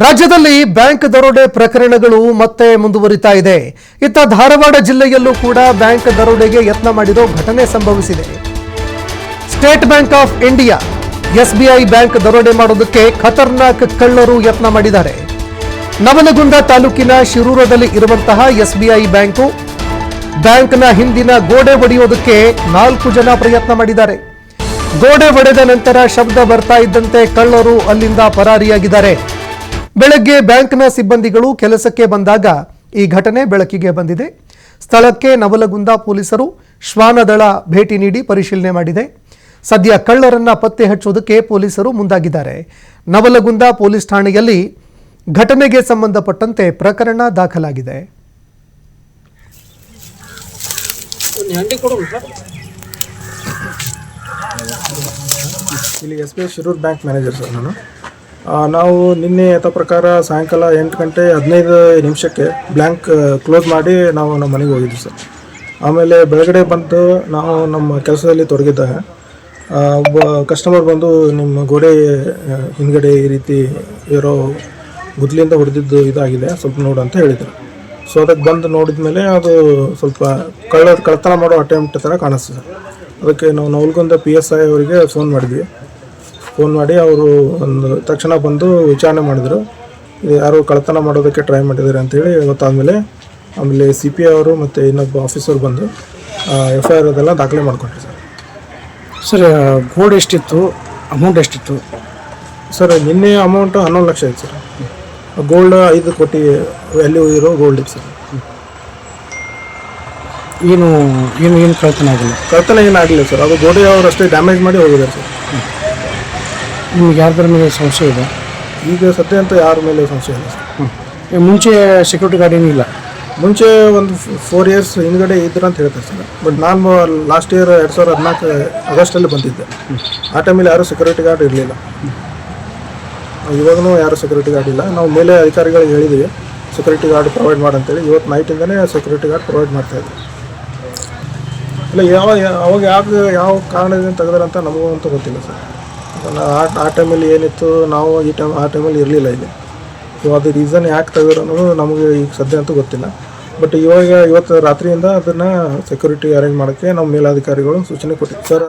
ರಾಜ್ಯದಲ್ಲಿ ಬ್ಯಾಂಕ್ ದರೋಡೆ ಪ್ರಕರಣಗಳು ಮತ್ತೆ ಮುಂದುವರಿತಾ ಇದೆ. ಇತ್ತ ಧಾರವಾಡ ಜಿಲ್ಲೆಯಲ್ಲೂ ಕೂಡ ಬ್ಯಾಂಕ್ ದರೋಡೆಗೆ ಯತ್ನ ಮಾಡಿರೋ ಘಟನೆ ಸಂಭವಿಸಿದೆ. State bank of India SBI bank ದರೋಡೆ ಮಾಡೋದಕ್ಕೆ ಖತರ್ನಾಕ್ ಕಳ್ಳರು ಯತ್ನ ಮಾಡಿದ್ದಾರೆ. ನವಲಗುಂದ ತಾಲೂಕಿನ ಶಿರೂರದಲ್ಲಿ ಇರುವಂತಹ ಎಸ್ಬಿಐ ಬ್ಯಾಂಕ್ನ ಹಿಂದಿನ ಗೋಡೆ ಒಡೆಯೋದಕ್ಕೆ 4 ಜನ ಪ್ರಯತ್ನ ಮಾಡಿದ್ದಾರೆ. ಗೋಡೆ ಒಡೆದ ನಂತರ ಶಬ್ದ ಬರ್ತಾ ಇದ್ದಂತೆ ಕಳ್ಳರು ಅಲ್ಲಿಂದ ಪರಾರಿಯಾಗಿದ್ದಾರೆ. ಬೆಳಗ್ಗೆ ಬ್ಯಾಂಕ್ನ ಸಿಬ್ಬಂದಿಗಳು ಕೆಲಸಕ್ಕೆ ಬಂದಾಗ ಈ ಘಟನೆ ಬೆಳಕಿಗೆ ಬಂದಿದೆ. ಸ್ಥಳಕ್ಕೆ ನವಲಗುಂದ ಪೊಲೀಸರು ಶ್ವಾನದಳ ಭೇಟಿ ನೀಡಿ ಪರಿಶೀಲನೆ ಮಾಡಿದೆ. ಸದ್ಯ ಕಳ್ಳರನ್ನ ಪತ್ತೆ ಹಚ್ಚೋದಕ್ಕೆ ಪೊಲೀಸರು ಮುಂದಾಗಿದ್ದಾರೆ. ನವಲಗುಂದ ಪೊಲೀಸ್ ಠಾಣೆಯಲ್ಲಿ ಘಟನೆಗೆ ಸಂಬಂಧಪಟ್ಟಂತೆ ಪ್ರಕರಣ ದಾಖಲಾಗಿದೆ. ಇಲ್ಲಿ SBI Shirur bank manager sir ನಾವು ನಿನ್ನೆ ಯಥ ಪ್ರಕಾರ ಸಾಯಂಕಾಲ 8 ಗಂಟೆ 15 ನಿಮಿಷಕ್ಕೆ ಬ್ಯಾಂಕ್ ಕ್ಲೋಸ್ ಮಾಡಿ ನಾವು ನಮ್ಮ ಮನೆಗೆ ಹೋಗಿದ್ವಿ ಸರ್. ಆಮೇಲೆ ಬೆಳಗಡೆ ಬಂದು ನಾವು ನಮ್ಮ ಕೆಲಸದಲ್ಲಿ ತೊಡಗಿದ್ದಾಗ ಒಬ್ಬ ಕಸ್ಟಮರ್ ಬಂದು ನಿಮ್ಮ ಗೋಡೆ ಹಿಂದ್ಗಡೆ ಈ ರೀತಿ ಇರೋ ಗುದ್ಲಿಂದ ಹೊಡೆದಿದ್ದು ಇದಾಗಿದೆ, ಸ್ವಲ್ಪ ನೋಡು ಅಂತ ಹೇಳಿದರು. ಸೊ ಅದಕ್ಕೆ ಬಂದು ನೋಡಿದ ಮೇಲೆ ಅದು ಸ್ವಲ್ಪ ಕಳ್ಳತನ ಮಾಡೋ ಅಟೆಂಪ್ಟ್ ಥರ ಕಾಣಿಸ್ತದೆ ಸರ್. ಅದಕ್ಕೆ ನಾವು ನವಲಗುಂದ PSI ಅವರಿಗೆ ಫೋನ್ ಮಾಡಿ ಅವರು ತಕ್ಷಣ ಬಂದು ವಿಚಾರಣೆ ಮಾಡಿದರು. ಇದು ಯಾರು ಕಳ್ಳತನ ಮಾಡೋದಕ್ಕೆ ಟ್ರೈ ಮಾಡಿದ್ದಾರೆ ಅಂತೇಳಿ ಗೊತ್ತಾದಮೇಲೆ ಆಮೇಲೆ CP ಅವರು ಮತ್ತು ಇನ್ನೊಬ್ಬ ಆಫೀಸರ್ ಬಂದು FIR ಅದೆಲ್ಲ ದಾಖಲೆ ಮಾಡಿಕೊಂಡ್ರು ಸರ್. ಸರ್ ಗೋಲ್ಡ್ ಎಷ್ಟಿತ್ತು, ಅಮೌಂಟ್ ಎಷ್ಟಿತ್ತು ಸರ್? ನಿನ್ನೆ ಅಮೌಂಟ್ 11 ಲಕ್ಷ ಇತ್ತು ಸರ್. ಗೋಲ್ಡ್ 5 ಕೋಟಿ ವ್ಯಾಲ್ಯೂ ಇರೋ ಗೋಲ್ಡ್ ಇತ್ತು ಸರ್. ಏನು ಏನು ಏನು ಕಳ್ಳತನ ಆಗಿಲ್ಲ? ಕಳ್ಳತನ ಏನಾಗಲಿಲ್ಲ ಸರ್. ಅದು ಗೋಡೆ ಅವರು ಅಷ್ಟೇ ಡ್ಯಾಮೇಜ್ ಮಾಡಿ ಹೋಗಿದ್ದಾರೆ ಸರ್. ನಿಮ್ಗೆ ಯಾರ್ದ್ರ ಮೇಲೆ ಸಂಶಯ ಇದೆ? ಈಗ ಸದ್ಯ ಅಂತ ಯಾರ ಮೇಲೆ ಸಂಶಯ ಇಲ್ಲ ಸರ್. ಮುಂಚೆ ಸೆಕ್ಯೂರಿಟಿ ಗಾರ್ಡ್ ಏನಿಲ್ಲ? ಮುಂಚೆ ಒಂದು 4 ಇಯರ್ಸ್ ಹಿಂದ್ಗಡೆ ಇದ್ರು ಅಂತ ಹೇಳ್ತಾರೆ ಸರ್. ಬಟ್ ನಾನು ಲಾಸ್ಟ್ ಇಯರ್ 2014 ಆಗಸ್ಟಲ್ಲಿ ಬಂದಿದ್ದೆ. ಆ ಟೈಮಲ್ಲಿ ಯಾರೂ ಸೆಕ್ಯೂರಿಟಿ ಗಾರ್ಡ್ ಇರಲಿಲ್ಲ. ಇವಾಗೂ ಯಾರೂ ಸೆಕ್ಯೂರಿಟಿ ಗಾರ್ಡ್ ಇಲ್ಲ. ನಾವು ಮೇಲೆ ಅಧಿಕಾರಿಗಳಿಗೆ ಹೇಳಿದ್ದೀವಿ ಸೆಕ್ಯೂರಿಟಿ ಗಾರ್ಡ್ ಪ್ರೊವೈಡ್ ಮಾಡಂತೇಳಿ. ಇವತ್ತು ನೈಟಿಂದನೇ ಸೆಕ್ಯೂರಿಟಿ ಗಾರ್ಡ್ ಪ್ರೊವೈಡ್ ಮಾಡ್ತಾಯಿದ್ದೆ. ಇಲ್ಲ ಅವಾಗ ಯಾವ ಕಾರಣದಿಂದ ತೆಗೆದಾರಂತ ನಮಗೂ ಅಂತ ಗೊತ್ತಿಲ್ಲ ಸರ್. ಆ ಟೈಮಲ್ಲಿ ಏನಿತ್ತು, ನಾವು ಆ ಟೈಮಲ್ಲಿ ಇರಲಿಲ್ಲ ಇಲ್ಲಿ. ಸೊ ಅದು ರೀಸನ್ ಯಾಕೆ ತೆಗೆದ್ರು ಅನ್ನೋದು ನಮಗೆ ಈಗ ಸದ್ಯ ಅಂತೂ ಗೊತ್ತಿಲ್ಲ. ಬಟ್ ಇವತ್ತು ರಾತ್ರಿಯಿಂದ ಅದನ್ನು ಸೆಕ್ಯೂರಿಟಿ ಅರೇಂಜ್ ಮಾಡೋಕ್ಕೆ ನಮ್ಮ ಮೇಲಾಧಿಕಾರಿಗಳು ಸೂಚನೆ ಕೊಟ್ಟಿದ್ದು ಸರ್.